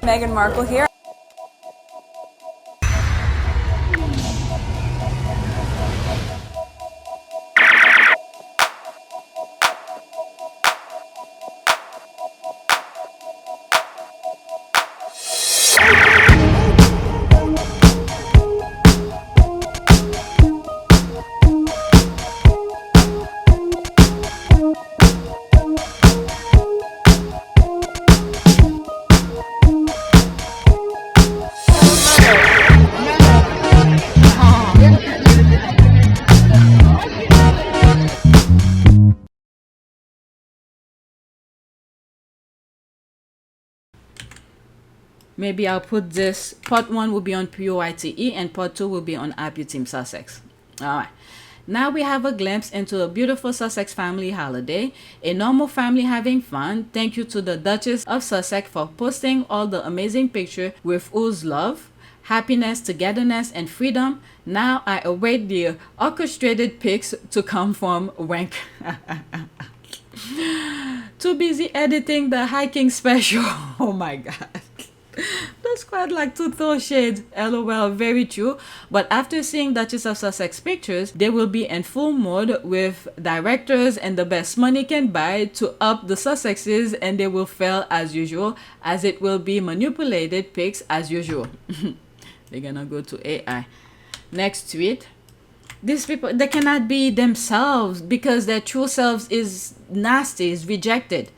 Meghan Markle here. Maybe I'll put this, part 1 will be on POITE and part 2 will be on APU Team Sussex. Alright. Now we have a glimpse into a beautiful Sussex family holiday. A normal family having fun. Thank you to the Duchess of Sussex for posting all the amazing pictures with Ooze love, happiness, togetherness, and freedom. Now I await the orchestrated pics to come from Wank. Too busy editing the hiking special. Oh my god. That's quite like to throw shade. LOL, very true. But after seeing Duchess of Sussex pictures, they will be in full mode with directors and the best money can buy to up the Sussexes, and they will fail as usual, as it will be manipulated pics as usual. They're gonna go to AI. Next tweet. These people, they cannot be themselves because their true selves is nasty, is rejected.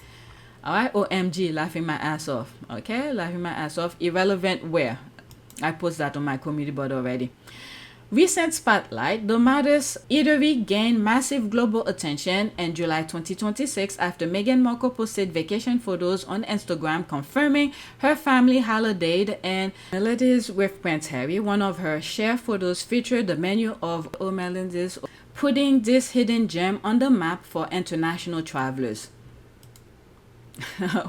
Alright, OMG, laughing my ass off. Okay, laughing my ass off. Irrelevant where? I post that on my community board already. Recent spotlight, the modest eatery gained massive global attention in July 2026 after Meghan Markle posted vacation photos on Instagram confirming her family holiday in Melides with Prince Harry. One of her share photos featured the menu of Melides, putting this hidden gem on the map for international travelers.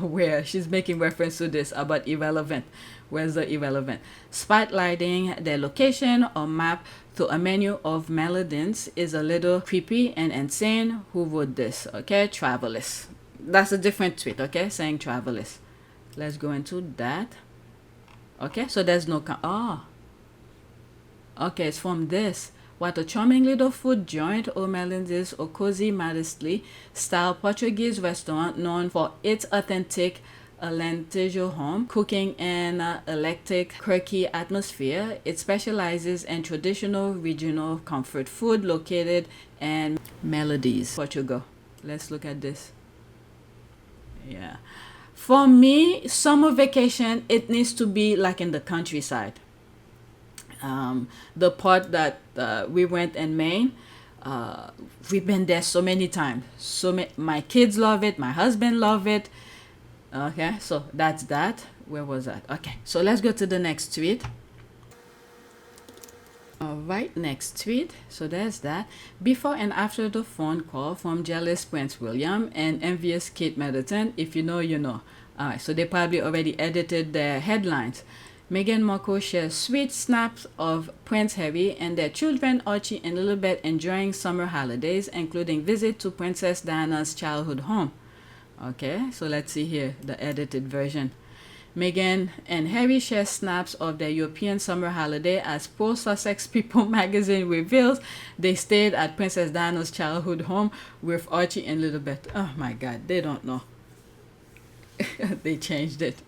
Where she's making reference to this about irrelevant. Where's the irrelevant? Spotlighting their location or map to a menu of Melides is a little creepy and insane. Who wrote this? Okay, travelers. That's a different tweet, okay, saying travelers. Let's go into that. Okay, so there's no okay, it's from this. What a charming little food joint, Melides, a cozy, modestly styled Portuguese restaurant known for its authentic Alentejo home cooking and eclectic, quirky atmosphere. It specializes in traditional regional comfort food located in Melides, Portugal. Let's look at this. Yeah. For me, summer vacation, it needs to be like in the countryside. The part that we went in Maine, we've been there so many times. My kids love it. My husband love it. Okay, so that's that. Where was that? Okay, so let's go to the next tweet. Alright, next tweet. So there's that. Before and after the phone call from jealous Prince William and envious Kate Middleton. If you know, you know. Alright, so they probably already edited their headlines. Meghan Markle shares sweet snaps of Prince Harry and their children Archie and Lilibet enjoying summer holidays, including visit to Princess Diana's childhood home. Okay, so let's see here, the edited version. Meghan and Harry share snaps of their European summer holiday as Pro Sussex People magazine reveals they stayed at Princess Diana's childhood home with Archie and Lilibet. Oh my god, they don't know. They changed it.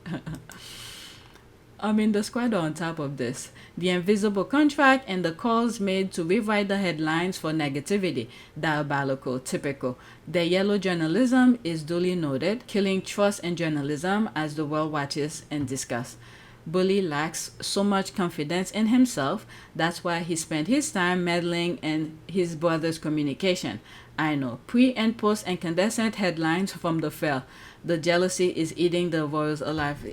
I mean, the squad on top of this. The invisible contract and the calls made to rewrite the headlines for negativity. Diabolical, typical. Their yellow journalism is duly noted, killing trust in journalism as the world watches and discuss. Bully lacks so much confidence in himself. That's why he spent his time meddling in his brother's communication. I know. Pre and post incandescent headlines from the fair. The jealousy is eating the royals alive.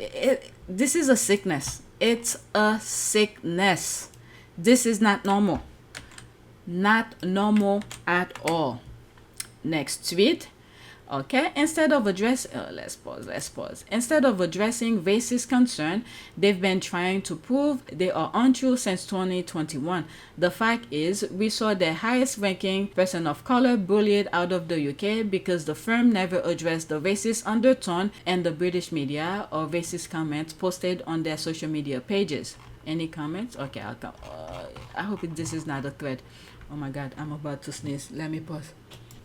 This is a sickness. It's a sickness. This is not normal. Not normal at all. Next tweet. Okay, instead of let's pause. Instead of addressing racist concern, they've been trying to prove they are untrue since 2021. The fact is, we saw the highest ranking person of color bullied out of the UK because the firm never addressed the racist undertone in the British media or racist comments posted on their social media pages. Any comments? Okay, I'll come. I hope this is not a thread. Oh my god, I'm about to sneeze. Let me pause.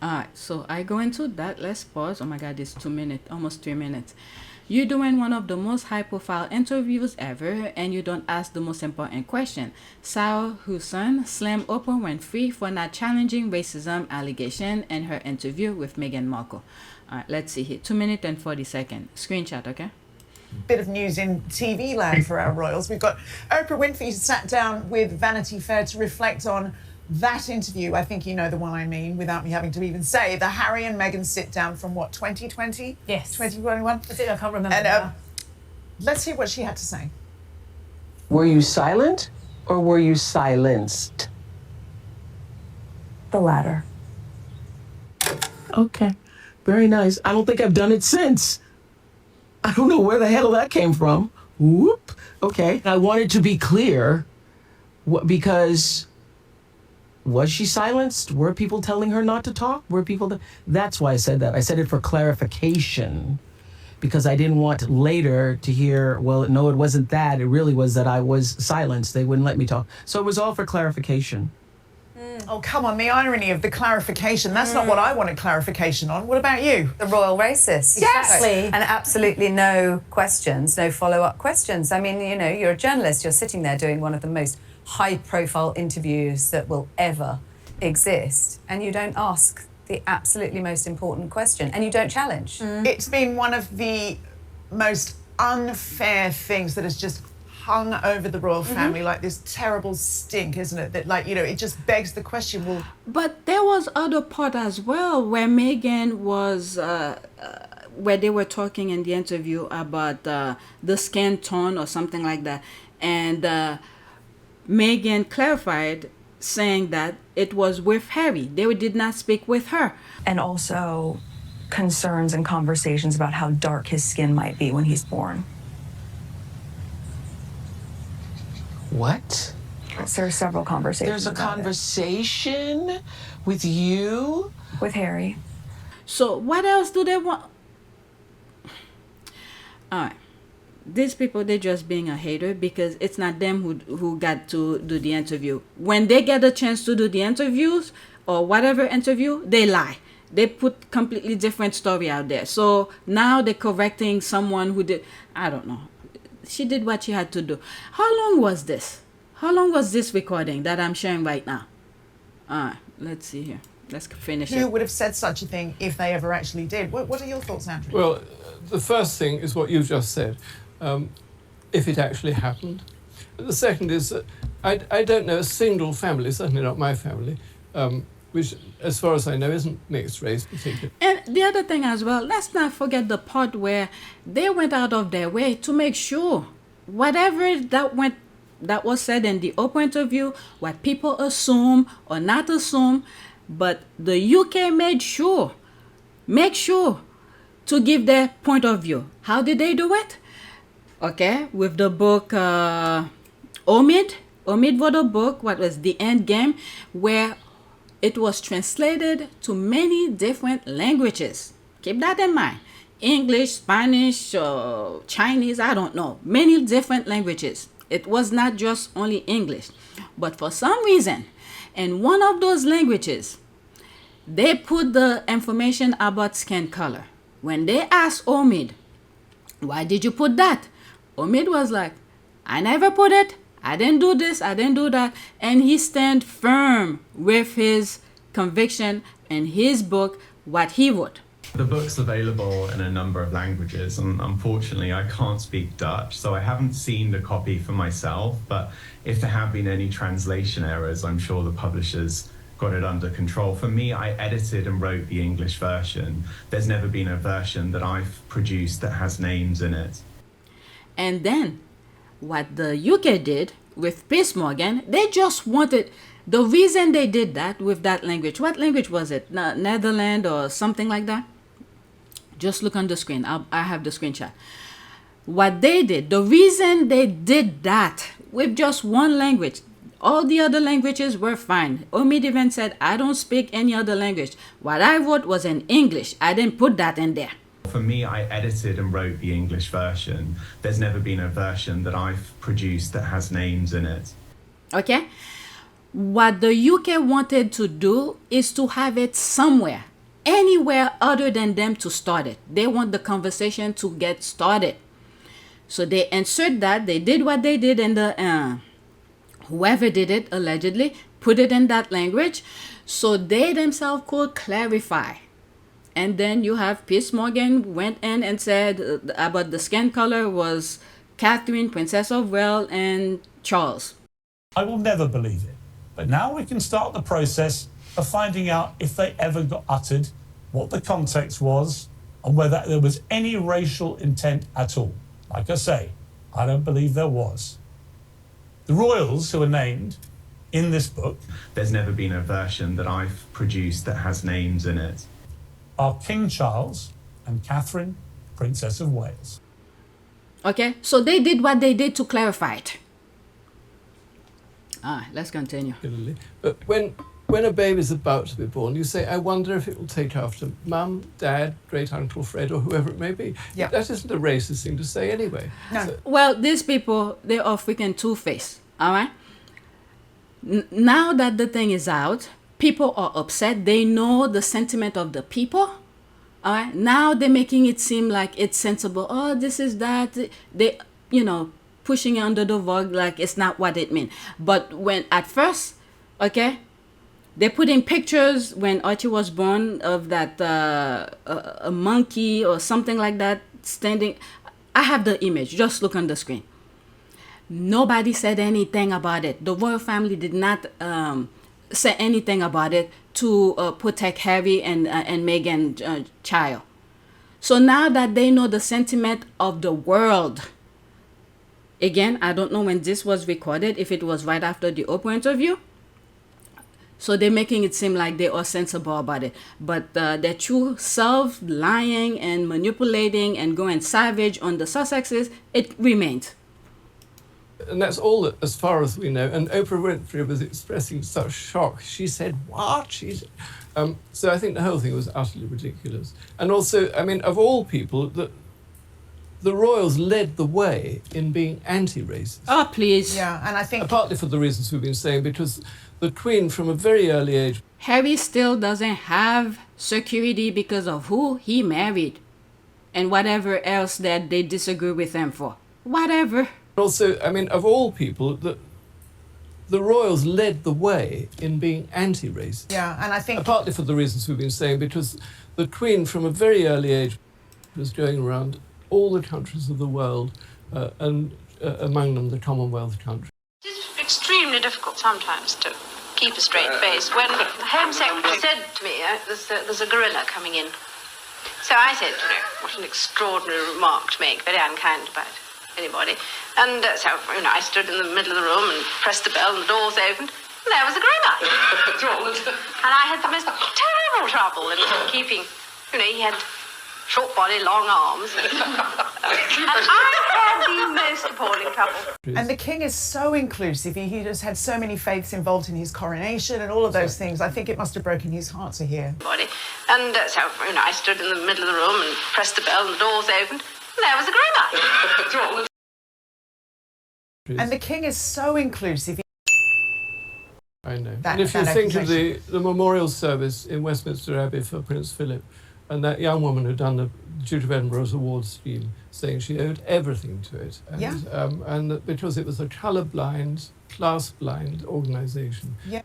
Alright, so I go into that. Let's pause. Oh my god, it's 2 minutes, almost 3 minutes. You're doing one of the most high profile interviews ever and you don't ask the most important question. Sarah Hussein slammed Oprah Winfrey for not challenging racism allegation in her interview with Meghan Markle. Alright, let's see here. 2 minutes and 40 seconds. Screenshot, okay? Bit of news in TV land for our royals. We've got Oprah Winfrey sat down with Vanity Fair to reflect on that interview. I think you know the one I mean, without me having to even say. The Harry and Meghan sit down from what, 2020? Yes. 2021? I think I can't remember. And let's hear what she had to say. Were you silent or were you silenced? The latter. Okay, very nice. I don't think I've done it since. I don't know where the hell that came from. Whoop. Okay. I wanted to be clear because was she silenced? Were people telling her not to talk? That's why I said that. I said it for clarification because I didn't want later to hear, well, no, it wasn't that. It really was that I was silenced. They wouldn't let me talk. So it was all for clarification. Oh, come on, the irony of the clarification. That's not what I wanted clarification on. What about you? The royal racist. Exactly. And absolutely no questions, no follow-up questions. I mean, you know, you're a journalist, you're sitting there doing one of the most high-profile interviews that will ever exist, and you don't ask the absolutely most important question, and you don't challenge. It's been one of the most unfair things that has just hung over the royal family, like this terrible stink, isn't it? That, like, you know, it just begs the question, well... But there was other part as well where Meghan was... where they were talking in the interview about the skin tone or something like that. And Meghan clarified, saying that it was with Harry. They did not speak with her. And also concerns and conversations about how dark his skin might be when he's born. What? There are several conversations. There's a about conversation with you? it. With Harry. So what else do they want? All right. These people, they're just being a hater because it's not them who got to do the interview. When they get a chance to do the interviews or whatever interview, they lie. They put completely different story out there. So now they're correcting someone who did, I don't know. She did what she had to do. How long was this? How long was this recording that I'm sharing right now? Let's see here. Let's finish it. Who would have said such a thing if they ever actually did? What are your thoughts, Andrew? Well, the first thing is what you just said, if it actually happened. The second is that I don't know a single family, certainly not my family, which, as far as I know, isn't mixed race particularly. And the other thing as well, let's not forget the part where they went out of their way to make sure whatever that was said in the Oprah interview, what people assume or not assume, but the UK made sure to give their point of view. How did they do it? Okay, with the book Omid wrote a book, what was The End Game, where it was translated to many different languages. Keep that in mind. English, Spanish, Chinese, I don't know. Many different languages. It was not just only English. But for some reason, in one of those languages, they put the information about skin color. When they asked Omid, why did you put that? Omid was like, I never put it. I didn't do this, I didn't do that. And he stand firm with his conviction in his book, what he wrote. The book's available in a number of languages, and unfortunately I can't speak Dutch, so I haven't seen the copy for myself, but if there have been any translation errors, I'm sure the publishers got it under control. For me, I edited and wrote the English version. There's never been a version that I've produced that has names in it. And then what the UK did with Piers Morgan, they just wanted, the reason they did that with that language, what language was it? Netherlands or something like that? Just look on the screen. I have the screenshot. What they did, the reason they did that with just one language, all the other languages were fine. Omid even said, I don't speak any other language. What I wrote was in English. I didn't put that in there. For me, I edited and wrote the English version. There's never been a version that I've produced that has names in it. Okay? What the UK wanted to do is to have it somewhere, anywhere other than them to start it. They want the conversation to get started. So they insert that. They did what they did in the... whoever did it, allegedly, put it in that language so they themselves could clarify. And then you have Piers Morgan went in and said about the skin color was Catherine, Princess of Wales, and Charles. I will never believe it. But now we can start the process of finding out if they ever got uttered, what the context was, and whether there was any racial intent at all. Like I say, I don't believe there was. The royals who are named in this book, there's never been a version that I've produced that has names in it, are King Charles and Catherine, Princess of Wales. Okay, so they did what they did to clarify it. Let's continue. But when a baby's about to be born, you say, I wonder if it will take after Mum, Dad, Great Uncle Fred, or whoever it may be. Yeah. That isn't a racist thing to say anyway. No. So, Well, these people, they are freaking two-faced, all right? Now that the thing is out, people are upset. They know the sentiment of the people, all right? Now they're making it seem like it's sensible. Oh, this is that. They, pushing it under the rug like it's not what it means. But when at first, okay, they put in pictures when Archie was born of that a monkey or something like that standing. I have the image. Just look on the screen. Nobody said anything about it. The royal family did not say anything about it to protect Harry and Meghan child. So now that they know the sentiment of the world, again, I don't know when this was recorded, if it was right after the Oprah interview. So they're making it seem like they are sensible about it. But their true self, lying and manipulating and going savage on the Sussexes, it remains. and that's all that, as far as we know. And Oprah Winfrey was expressing such shock. She said, what? So I think the whole thing was utterly ridiculous. And also, I mean, of all people, the royals led the way in being anti-racist. Oh, please. Yeah, and I think... Partly for the reasons we've been saying, because the Queen, from a very early age... Harry still doesn't have security because of who he married and whatever else that they disagree with him for. Whatever. Also, I mean, of all people, the royals led the way in being anti-racist. Yeah, and I think... Partly for the reasons we've been saying, because the Queen, from a very early age, was going around all the countries of the world, and among them the Commonwealth countries. It's extremely difficult sometimes to keep a straight face. When the Home Secretary said to me, there's a gorilla coming in. So I said, what an extraordinary remark to make, very unkind about anybody. And so, I stood in the middle of the room and pressed the bell and the doors opened, and there was a gorilla. And I had the most terrible trouble in keeping, he had short body, long arms. And I had the most appalling trouble. And the king is so inclusive. He just had so many faiths involved in his coronation and all of those things. I think it must have broken his heart to hear. And so, I stood in the middle of the room and pressed the bell and the doors opened, and there was a gorilla. And the king is so inclusive. I know. And if you think of the memorial service in Westminster Abbey for Prince Philip, and that young woman who'd done the Duke of Edinburgh's awards scheme, saying she owed everything to it. And, and that because it was a colour-blind, class-blind organisation. Yeah.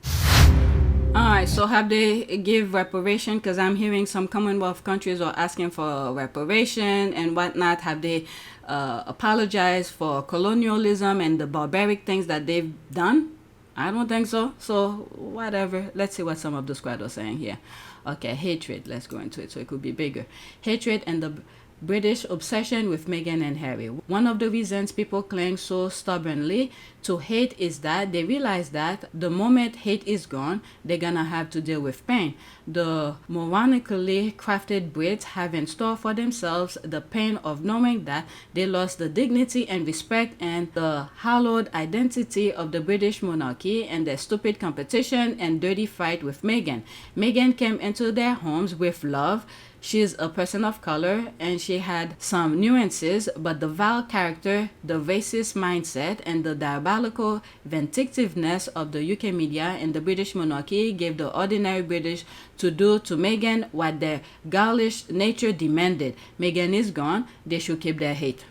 All right, so have they give reparation? Because I'm hearing some Commonwealth countries are asking for reparation and whatnot. Have they apologized for colonialism and the barbaric things that they've done? I don't think so. So whatever. Let's see what some of the squad are saying here. Okay, hatred. Let's go into it so it could be bigger. Hatred and the British obsession with Meghan and Harry. One of the reasons people cling so stubbornly to hate is that they realize that the moment hate is gone, they're gonna have to deal with pain. The moronically crafted Brits have in store for themselves the pain of knowing that they lost the dignity and respect and the hallowed identity of the British monarchy and their stupid competition and dirty fight with Meghan. Meghan came into their homes with love. She's a person of color and she had some nuances, but the vile character, the racist mindset, and the diabolical vindictiveness of the UK media and the British monarchy gave the ordinary British to do to Meghan what their girlish nature demanded. Meghan is gone, they should keep their hate.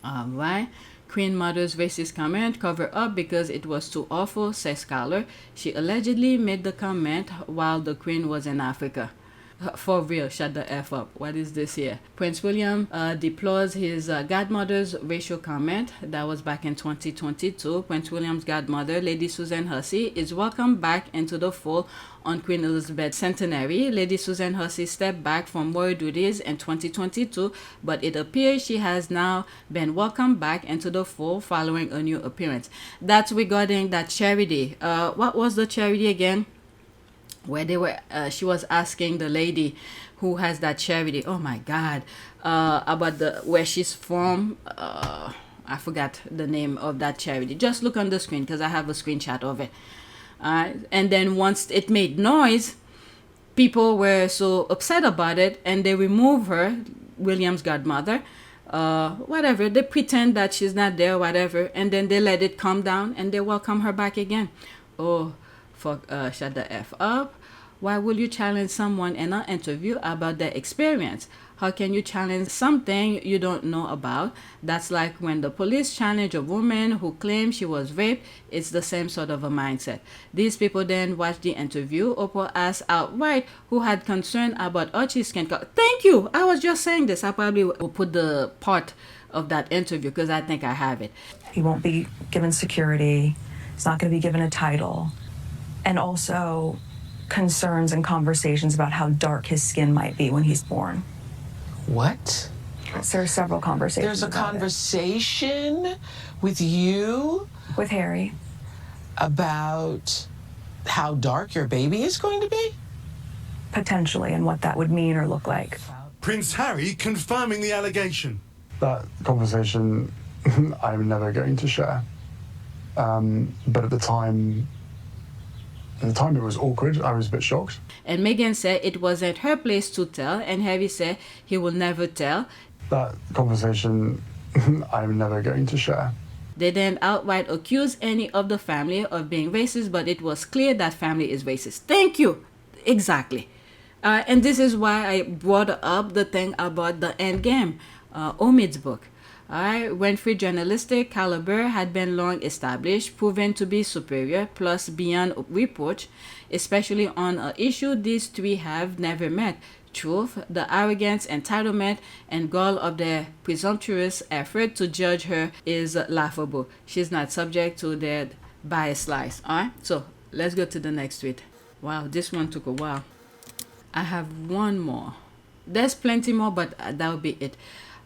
Alright. Queen Mother's racist comment covered up because it was too awful, says Scholar. She allegedly made the comment while the Queen was in Africa. For real, shut the F up. What is this here? Prince William deplores his godmother's racial comment. That was back in 2022. Prince William's godmother, Lady Susan Hussey, is welcomed back into the fold on Queen Elizabeth's centenary. Lady Susan Hussey stepped back from royal duties in 2022, but it appears she has now been welcomed back into the fold following a new appearance. That's regarding that charity. What was the charity again? Where they were, she was asking the lady who has that charity. Oh my God, about where she's from. I forgot the name of that charity. Just look on the screen because I have a screenshot of it. And then once it made noise, people were so upset about it, and they remove her, William's godmother. Whatever, they pretend that she's not there, whatever, and then they let it calm down, and they welcome her back again. Oh. Fuck, shut the F up. Why will you challenge someone in an interview about their experience? How can you challenge something you don't know about? That's like when the police challenge a woman who claims she was raped. It's the same sort of a mindset. These people then watch the interview. Oprah asked outright who had concern about Archie's skin color. Thank you. I was just saying this. I probably will put the part of that interview because I think I have it. He won't be given security. He's not going to be given a title. And also concerns and conversations about how dark his skin might be when he's born. What? So there are several conversations. There's a about conversation with you? With Harry. About how dark your baby is going to be? Potentially, and what that would mean or look like. Prince Harry confirming the allegation. That conversation I'm never going to share. But at the time it was awkward. I was a bit shocked. And Meghan said it wasn't her place to tell, and Harry said he will never tell. That conversation I'm never going to share. They didn't outright accuse any of the family of being racist, but it was clear that family is racist. Thank you. Exactly. And this is why I brought up the thing about the end game, Omid's book. Winfrey journalistic caliber had been long established, proven to be superior, plus beyond reproach, especially on an issue these three have never met. Truth, the arrogance, entitlement, and gall of their presumptuous effort to judge her is laughable. She's not subject to their bias lies. Alright, so let's go to the next tweet. Wow, this one took a while. I have one more. There's plenty more, but that will be it.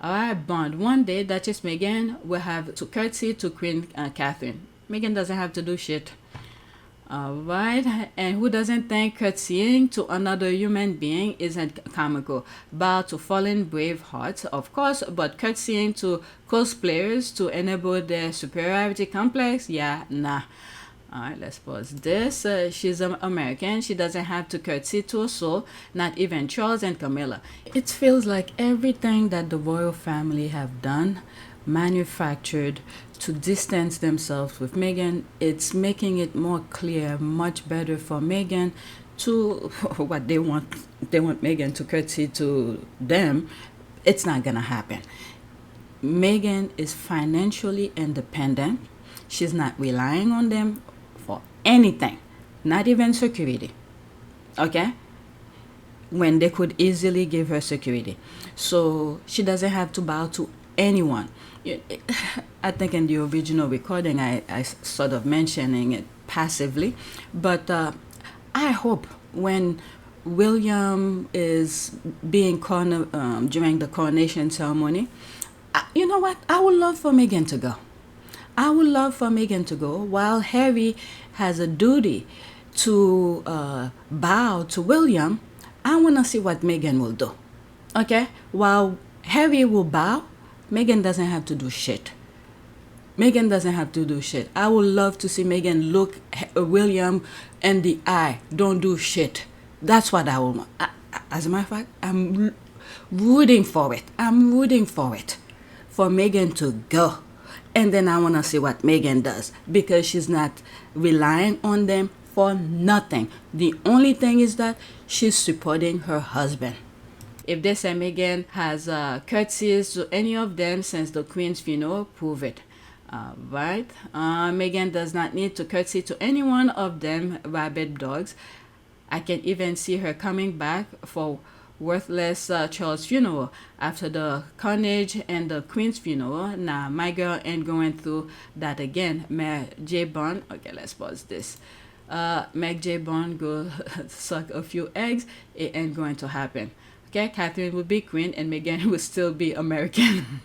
Alright, Bond. One day, Duchess Meghan will have to curtsy to Queen Catherine. Meghan doesn't have to do shit. Alright, and who doesn't think curtsying to another human being isn't comical? Bow to fallen brave hearts, of course, but curtsying to cosplayers to enable their superiority complex? Yeah, nah. Alright, let's pause this. She's American. She doesn't have to curtsy to a soul, not even Charles and Camilla. It feels like everything that the royal family have done, manufactured to distance themselves with Meghan, it's making it more clear, much better for Meghan to what they want. They want Meghan to curtsy to them. It's not gonna happen. Meghan is financially independent. She's not relying on them for anything, not even security. Okay? When they could easily give her security. So she doesn't have to bow to anyone. I think in the original recording I sort of mentioning it passively, but I hope when William is being during the coronation ceremony, you know what? I would love for Meghan to go. I would love for Meghan to go while Harry has a duty to bow to William. I want to see what Meghan will do. Okay? While Harry will bow, Meghan doesn't have to do shit. Meghan doesn't have to do shit. I would love to see Meghan look William in the eye. Don't do shit. That's what I want. As a matter of fact, I'm rooting for it. I'm rooting for it. For Meghan to go. And then I want to see what Meghan does. Because she's not relying on them for nothing. The only thing is that she's supporting her husband. If they say Meghan has curtsies to any of them since the Queen's funeral, prove it. Right? Meghan does not need to curtsy to any one of them rabid dogs. I can even see her coming back for worthless Charles' funeral after the carnage and the Queen's funeral. Nah, my girl ain't going through that again. Meg J. Bond, okay, let's pause this. Meg J. Bond go suck a few eggs. It ain't going to happen. Okay, Catherine will be queen and Meghan will still be American.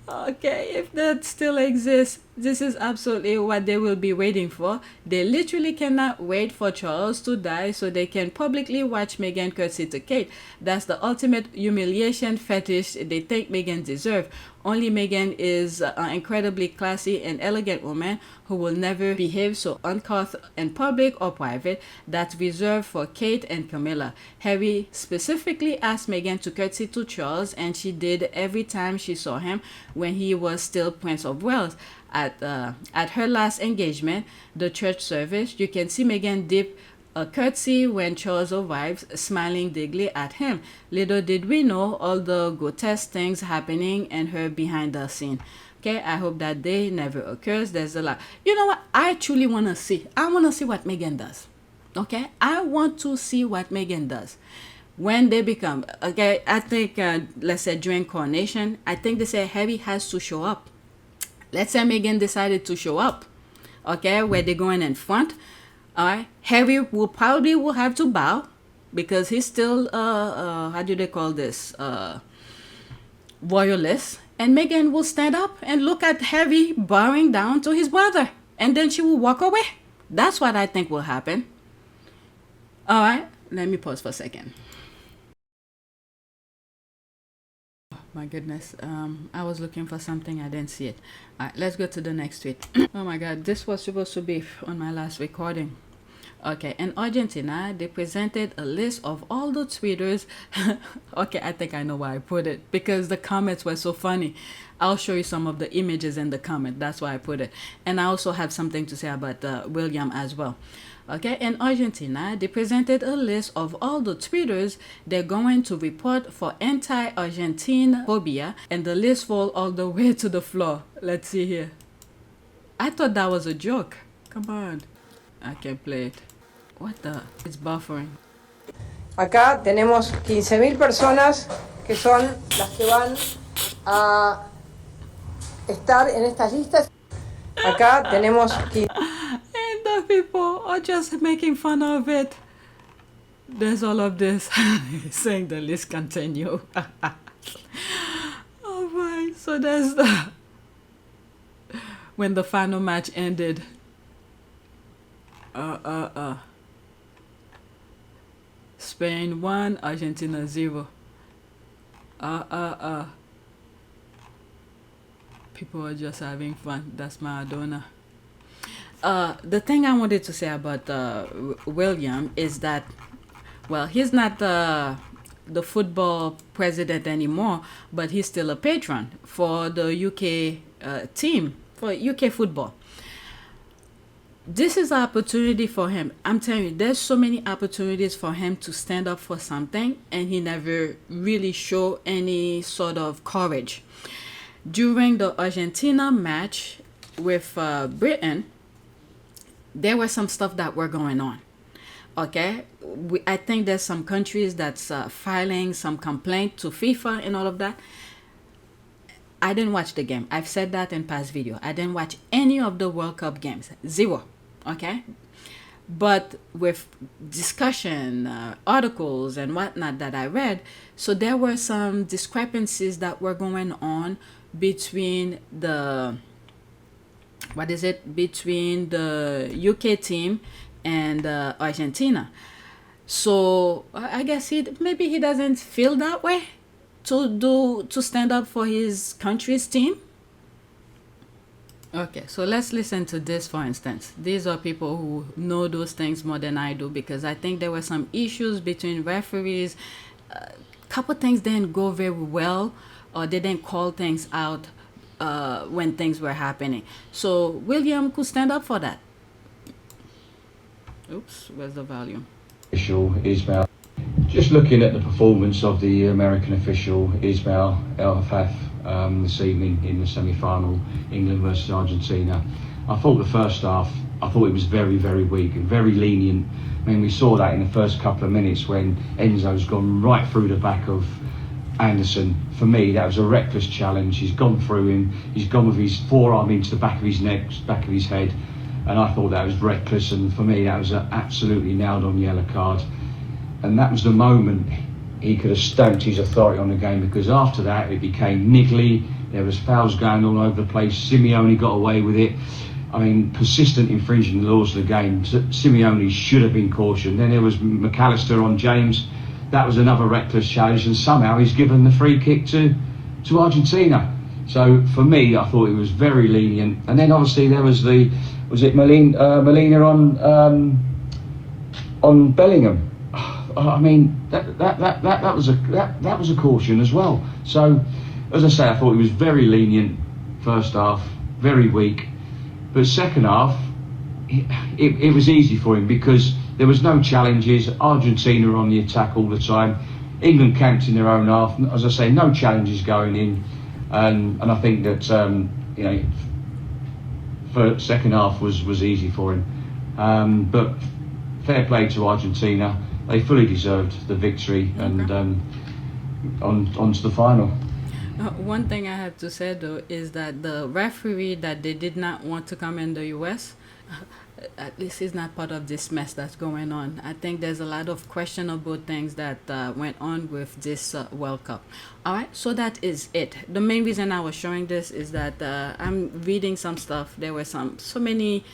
Okay, if that still exists, this is absolutely what they will be waiting for. They literally cannot wait for Charles to die so they can publicly watch Meghan curtsy to Kate. That's the ultimate humiliation fetish they think Meghan deserves. Only Meghan is an incredibly classy and elegant woman who will never behave so uncouth in public or private. That's reserved for Kate and Camilla. Harry specifically asked Meghan to curtsy to Charles, and she did every time she saw him when he was still Prince of Wales. At her last engagement, the church service, you can see Meghan dip a curtsy when Charles arrives, smiling diggly at him. Little did we know all the grotesque things happening in her behind the scene. Okay, I hope that day never occurs. There's a lot. You know what? I truly want to see. I want to see what Meghan does. Okay, I want to see what Meghan does when they become. Okay, I think let's say during coronation, I think they say Harry has to show up. Let's say Meghan decided to show up. Okay, where they're going in front. All right, Harry will probably have to bow because he's still how do they call this, royalist, and Meghan will stand up and look at Harry bowing down to his brother, and then she will walk away. That's what I think will happen. All right, let me pause for a second. My goodness, I was looking for something, I didn't see it. All right, let's go to the next tweet. Oh my god, this was supposed to be on my last recording. Okay, in Argentina, they presented a list of all the tweeters. Okay, I think I know why I put it, because the comments were so funny. I'll show you some of the images in the comment, that's why I put it. And I also have something to say about William as well. Okay, in Argentina, they presented a list of all the tweeters they're going to report for anti-Argentine phobia, and the list falls all the way to the floor. Let's see here. I thought that was a joke. Come on. I can't play it. What the? It's buffering. Acá tenemos 15.000 personas que son las que van a estar en estas listas. Acá tenemos... And the people are just making fun of it. There's all of this saying the list continue. Oh my, so there's the when the final match ended. Spain 1, Argentina 0. People are just having fun. That's Maradona. The thing I wanted to say about William is that, well, he's not the football president anymore, but he's still a patron for the UK team, for UK football. This is an opportunity for him. I'm telling you, there's so many opportunities for him to stand up for something, and he never really showed any sort of courage. During the Argentina match with Britain, there was some stuff that were going on. Okay, I think there's some countries that's filing some complaint to FIFA and all of that. I didn't watch the game. I've said that in past video. I didn't watch any of the World Cup games. Zero. Okay? But with discussion, articles and whatnot that I read, so there were some discrepancies that were going on between the between the UK team and Argentina. So I guess maybe he doesn't feel that way to stand up for his country's team. Okay, so let's listen to this, for instance. These are people who know those things more than I do, because I think there were some issues between referees. A couple things didn't go very well, or they didn't call things out when things were happening. So William could stand up for that. Oops, where's the volume? Official Ismail. Just looking at the performance of the American official Ismail El-Hafaf this evening in the semi-final, England versus Argentina, I thought the first half, I thought it was very, very weak and very lenient. I mean, we saw that in the first couple of minutes when Enzo's gone right through the back of Anderson. For me, that was a reckless challenge. He's gone through him, he's gone with his forearm into the back of his neck, back of his head, and I thought that was reckless, and for me that was an absolutely nailed on yellow card. And that was the moment he could have stamped his authority on the game, because after that it became niggly, there was fouls going all over the place. Simeone got away with it. I mean, persistent infringing the laws of the game. Simeone should have been cautioned. Then there was McAllister on James. That was another reckless challenge, and somehow he's given the free kick to Argentina. So for me, I thought it was very lenient. And then obviously there was Molina on Bellingham. I mean, that was a caution as well. So, as I say, I thought it was very lenient first half, very weak. But second half, it was easy for him because there was no challenges. Argentina were on the attack all the time. England camped in their own half. As I say, no challenges going in, and I think that for second half was easy for him. But fair play to Argentina. They fully deserved the victory, and on to the final. One thing I have to say though is that the referee that they did not want to come in the US, at least he's not part of this mess that's going on. I think there's a lot of questionable things that went on with this World Cup. All right, so that is it. The main reason I was showing this is that I'm reading some stuff. There were so many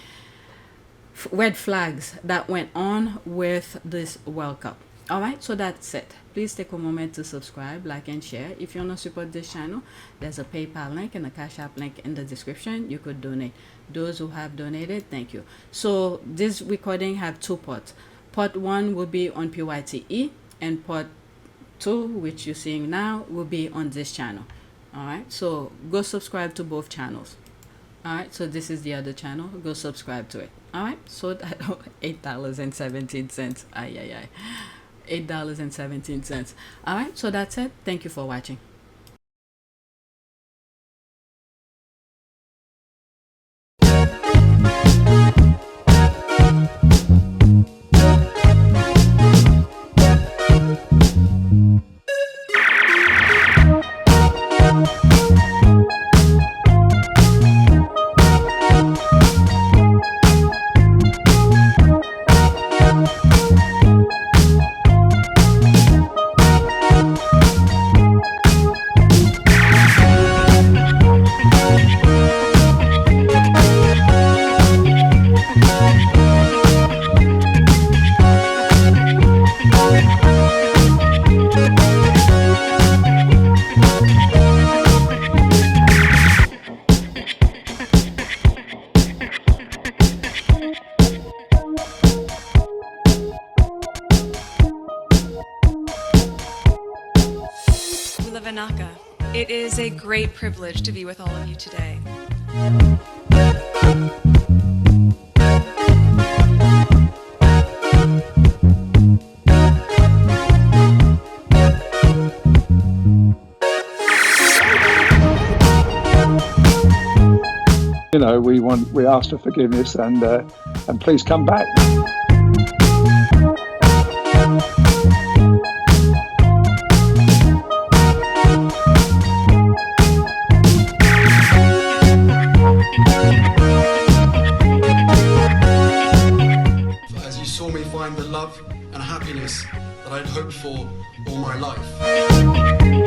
red flags that went on with this World Cup. All right, so that's it. Please take a moment to subscribe, like, and share. If you want to support this channel, there's a PayPal link and a Cash App link in the description. You could donate. Those who have donated, thank you. So this recording have two parts. Part 1 will be on PYTE, and part 2, which you're seeing now, will be on this channel. All right, so go subscribe to both channels. All right, so this is the other channel. Go subscribe to it. All right, so that $8.17. $8.17. All right, so that's it. Thank you for watching. It is a great privilege to be with all of you today. You know, we ask for forgiveness, and please come back. find the love and happiness that I'd hoped for all my life.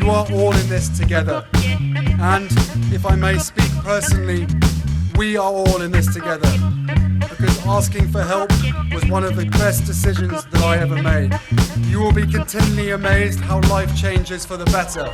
You are all in this together. And if I may speak personally, we are all in this together. Because asking for help was one of the best decisions that I ever made. You will be continually amazed how life changes for the better